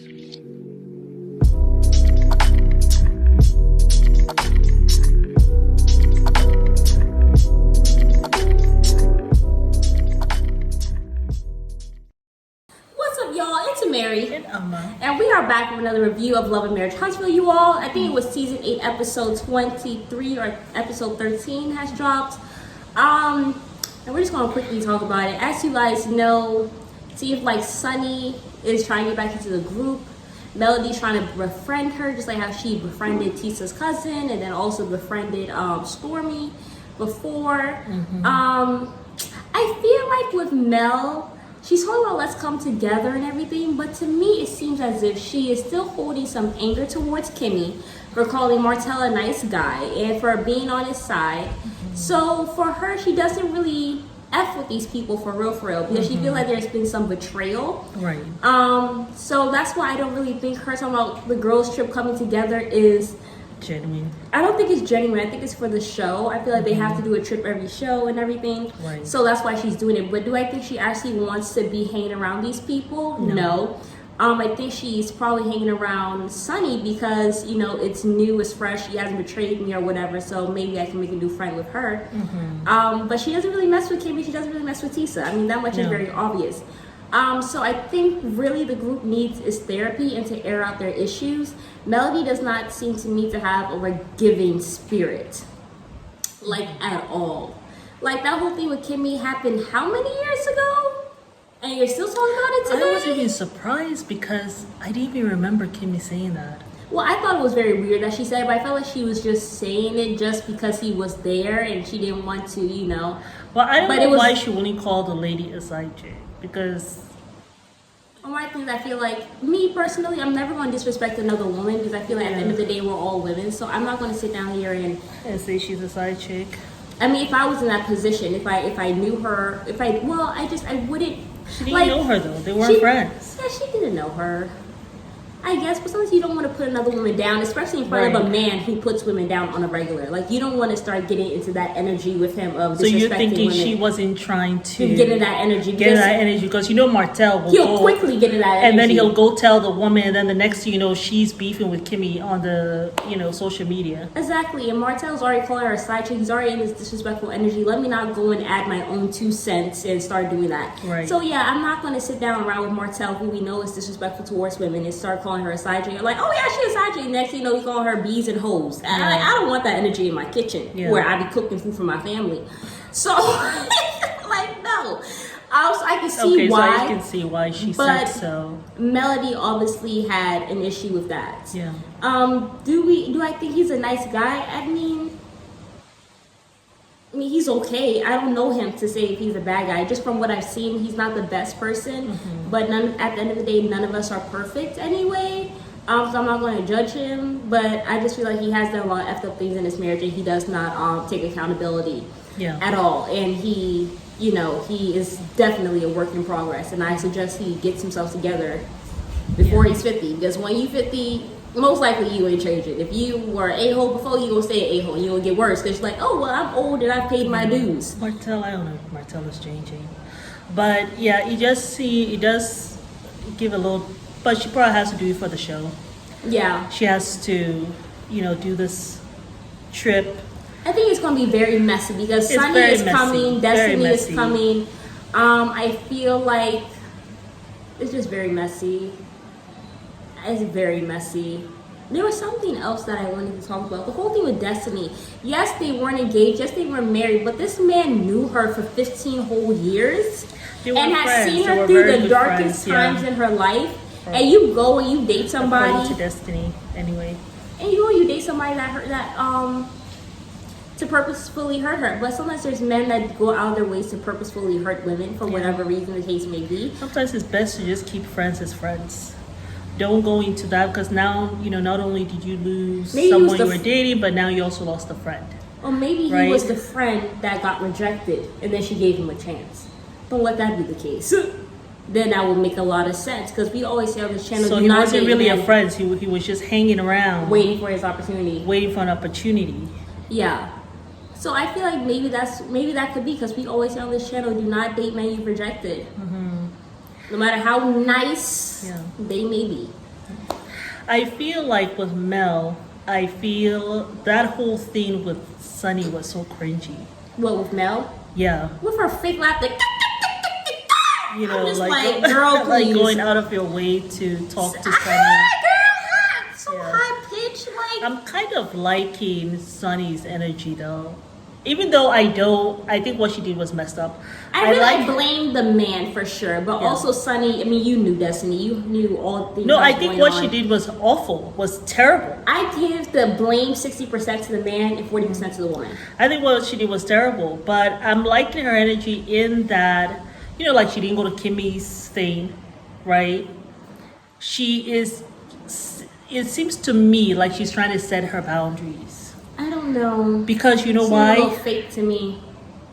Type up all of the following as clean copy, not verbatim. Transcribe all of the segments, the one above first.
And we are back with another review of Love and Marriage Huntsville, you all. I think it was season 8, episode 23 or episode 13 has dropped. And we're just gonna quickly talk about it. As you guys know, see if like Sunny is trying to get back into the group. Melody's trying to befriend her, just like how she befriended Tisha's cousin and then also befriended Stormy before. I feel like with Mel, she's talking about let's come together and everything, but to me it seems as if she is still holding some anger towards Kimmi for calling Martell a nice guy and for being on his side. So for her, she doesn't really F with these people for real, because she feels like there's been some betrayal. Right. So that's why I don't really think her talking about the girls' trip coming together is genuine. I don't think it's genuine. I think it's for the show. I feel like they have to do a trip every show and everything. Right. So that's why she's doing it. But do I think she actually wants to be hanging around these people? No. I think she's probably hanging around Sunny because, you know, it's new, it's fresh, she hasn't betrayed me or whatever, so maybe I can make a new friend with her. But she doesn't really mess with Kimmi, she doesn't really mess with Tisha. I mean, that much is very obvious. So I think really the group needs is therapy and to air out their issues. Melody does not seem to me to have a giving spirit, like at all. Like that whole thing with Kimmi happened how many years ago? And you're still talking about it today? I was even surprised because I didn't even remember Kimmi saying that. Well, I thought it was very weird that she said it, but I felt like she was just saying it just because he was there and she didn't want to, you know. Well, I don't know why she wouldn't call the lady a side chick because... One of my things I feel like, me personally, I'm never going to disrespect another woman because I feel like at the end of the day we're all women, so I'm not going to sit down here and say she's a side chick. I mean, if I was in that position, if I knew her, I wouldn't. She didn't know her though. They weren't friends. Yeah, she didn't know her. I guess, but sometimes you don't want to put another woman down, especially in front of a man who puts women down on a regular. Like, you don't want to start getting into that energy with him of disrespecting women. So you're thinking she wasn't trying to get in that energy. Because you know Martell will he'll quickly get in that energy. And then he'll go tell the woman, and then the next thing you know, she's beefing with Kimmi on the, social media. Exactly, and Martell's already calling her a side chick. He's already in this disrespectful energy. Let me not go and add my own 2 cents and start doing that. Right. So yeah, I'm not going to sit down around with Martell, who we know is disrespectful towards women, and start calling her a side chick. Like, oh yeah, she's a side chick. Next thing you know, we call her bees and hoes. I don't want that energy in my kitchen where I be cooking food for my family. So, like, no. Also, I can see why. So I can see why she said so. Melody obviously had an issue with that. Yeah. Do I think he's a nice guy? I mean, he's okay. I don't know him to say if he's a bad guy. Just from what I've seen, he's not the best person. But at the end of the day, none of us are perfect anyway. So I'm not going to judge him. But I just feel like he has done a lot of effed up things in his marriage, and he does not take accountability at all. And he is definitely a work in progress. And I suggest he gets himself together before he's 50. Because when you 50, most likely you ain't changing. If you were an a-hole before, you gonna stay an a-hole. You gonna get worse because you're like, oh well, I'm old and I've paid my dues. Martell, I don't know if Martell is changing, but yeah, he does give a little. But she probably has to do it for the show. Yeah, she has to, do this trip. I think it's gonna be very messy because Sunny is coming, Destiny is coming. I feel like it's just very messy. It's very messy. There was something else that I wanted to talk about. The whole thing with Destiny. Yes, they weren't engaged. Yes, they weren't married. But this man knew her for 15 whole years. And has seen her through the darkest times in her life. Right. And you go and you date somebody. According to Destiny, anyway. And you go and you date somebody to purposefully hurt her. But sometimes there's men that go out of their ways to purposefully hurt women for whatever reason the case may be. Sometimes it's best to just keep friends as friends. Don't go into that because now, not only did you lose someone you were dating, but now you also lost a friend. Or maybe he was the friend that got rejected and then she gave him a chance. Don't let that be the case. Then that would make a lot of sense because we always say on this channel. So he wasn't really a friend. He was just hanging around. Waiting for his opportunity. Waiting for an opportunity. Yeah. So I feel like maybe that could be because we always say on this channel, do not date men you've rejected. No matter how nice they may be. I feel like with Mel, I feel that whole thing with Sunny was so cringy. What, with Mel? Yeah. With her fake laugh, like, You know, I'm just like, girl, please. like going out of your way to talk to Sunny. Girl, so Yeah. high pitched, like. I'm kind of liking Sunny's energy though. Even though I think what she did was messed up. I really blame the man for sure, but Yeah. also Sunny. I mean, you knew Destiny. You knew all things. No, I think what she did was awful, was terrible. I give the blame 60% to the man and 40% to the woman. I think what she did was terrible, but I'm liking her energy in that, you know, like she didn't go to Kimmi's thing, right? She is, it seems to me like she's trying to set her boundaries. I don't know. Because you know She's why? a little fake to me.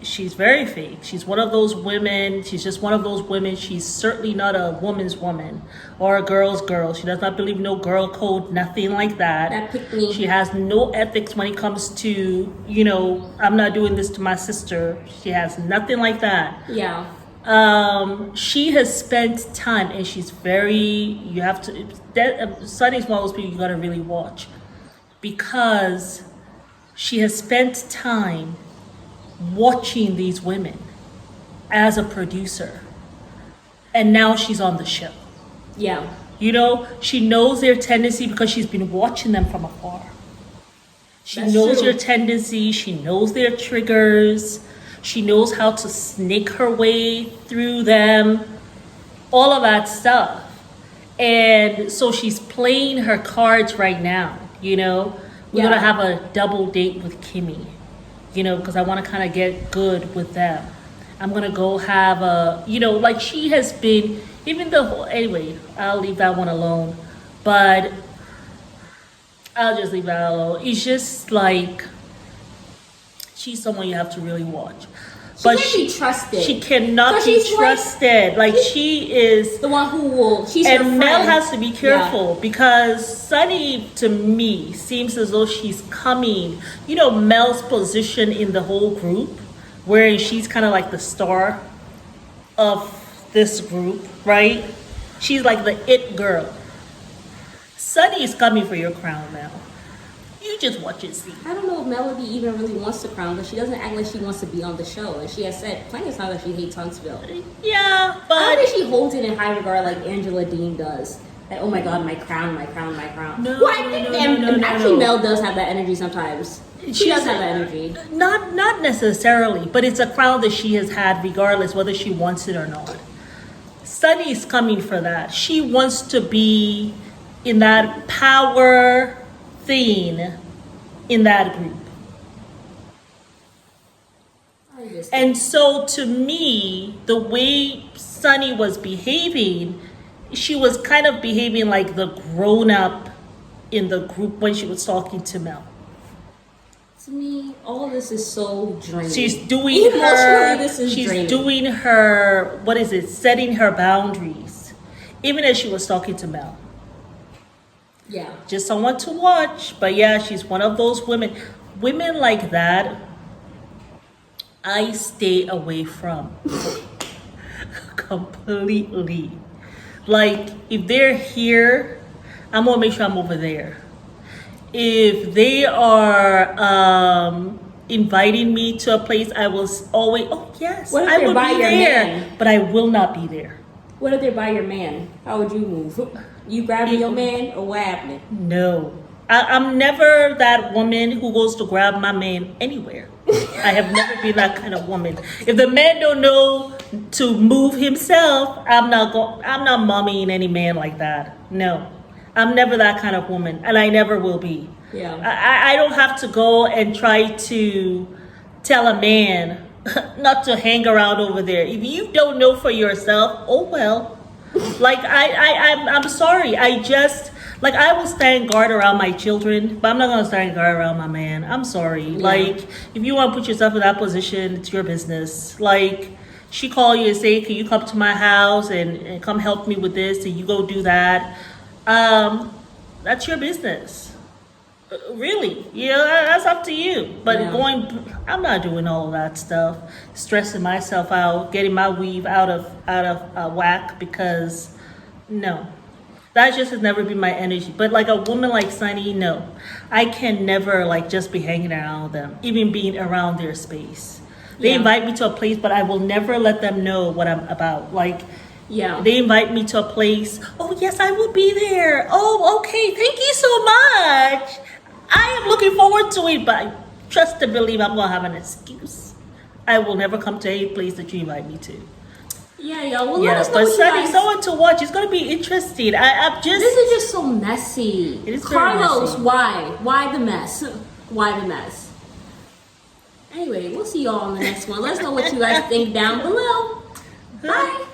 She's very fake. She's one of those women. She's just one of those women. She's certainly not a woman's woman or a girl's girl. She does not believe no girl code, nothing like that. That picked me. She has no ethics when it comes to, you know, I'm not doing this to my sister. She has nothing like that. Yeah. She has spent time, and she's very, you have to, Sunny's one of those people you gotta really watch, because she has spent time watching these women as a producer, and now she's on the show. Yeah. You know, she knows their tendency because she's been watching them from afar. She knows their tendency, she knows their triggers, she knows how to snake her way through them, all of that stuff. And so she's playing her cards right now, you know. We're gonna have a double date with Kimmi, you know, because I want to kind of get good with them. I'm gonna go have a, you know, like she has been, even the whole, anyway, I'll leave that one alone. But I'll just leave that alone. It's just like, she's someone you have to really watch. But she can't be trusted. She cannot be trusted. Like she is the one who will. She's her friend. Mel has to be careful because Sunny, to me, seems as though she's coming. You know, Mel's position in the whole group, where she's kind of like the star of this group, right? She's like the it girl. Sunny is coming for your crown now. You just watch and see. I don't know if Melody even really wants the crown, but she doesn't act like she wants to be on the show. And she has said plenty of times that she hates Huntsville. Yeah, but I don't think she holds it in high regard like Angela Dean does. Like, oh my God, my crown, my crown, my crown. No, well, I think actually Mel does have that energy sometimes. She does have that energy. Not necessarily, but it's a crown that she has had regardless whether she wants it or not. Sunny is coming for that. She wants to be in that power thing in that group. And so to me, the way Sunny was behaving, she was kind of behaving like the grown-up in the group when she was talking to Mel. To me, all this is so draining. She's doing her, what is it, setting her boundaries. Even as she was talking to Mel. Yeah. Just someone to watch. But yeah, she's one of those women. Women like that, I stay away from. Completely. Like, if they're here, I'm going to make sure I'm over there. If they are inviting me to a place, I will always, oh yes, what if I will by be your there. Man? But I will not be there. What if they're by your man? How would you move? You grabbing your man or what happening? No. I'm never that woman who goes to grab my man anywhere. I have never been that kind of woman. If the man don't know to move himself, I'm not mommying any man like that. No. I'm never that kind of woman, and I never will be. Yeah. I don't have to go and try to tell a man not to hang around over there. If you don't know for yourself, oh well. Like I'm sorry. I will stand guard around my children, but I'm not gonna stand guard around my man. I'm sorry. Yeah. Like, if you want to put yourself in that position, it's your business. Like, she call you and say, "Can you come to my house and come help me with this?" And you go do that. That's your business. Really, that's up to you. But I'm not doing all of that stuff, stressing myself out, getting my weave out of whack, because no. That just has never been my energy. But like a woman like Sunny, no. I can never like just be hanging around them, even being around their space. They invite me to a place, but I will never let them know what I'm about. Like, they invite me to a place. Oh, yes, I will be there. Oh, okay. Thank you so much. I am looking forward to it, but I trust and believe I'm going to have an excuse. I will never come to any place that you invite me to. Yeah, y'all. Well, let us know but what Sunny, you guys... someone to watch. It's going to be interesting. I'm just... This is just so messy. It is Carlos, very messy. why? Why the mess? Why the mess? Anyway, we'll see y'all on the next one. Let us know what you guys think down below. Bye.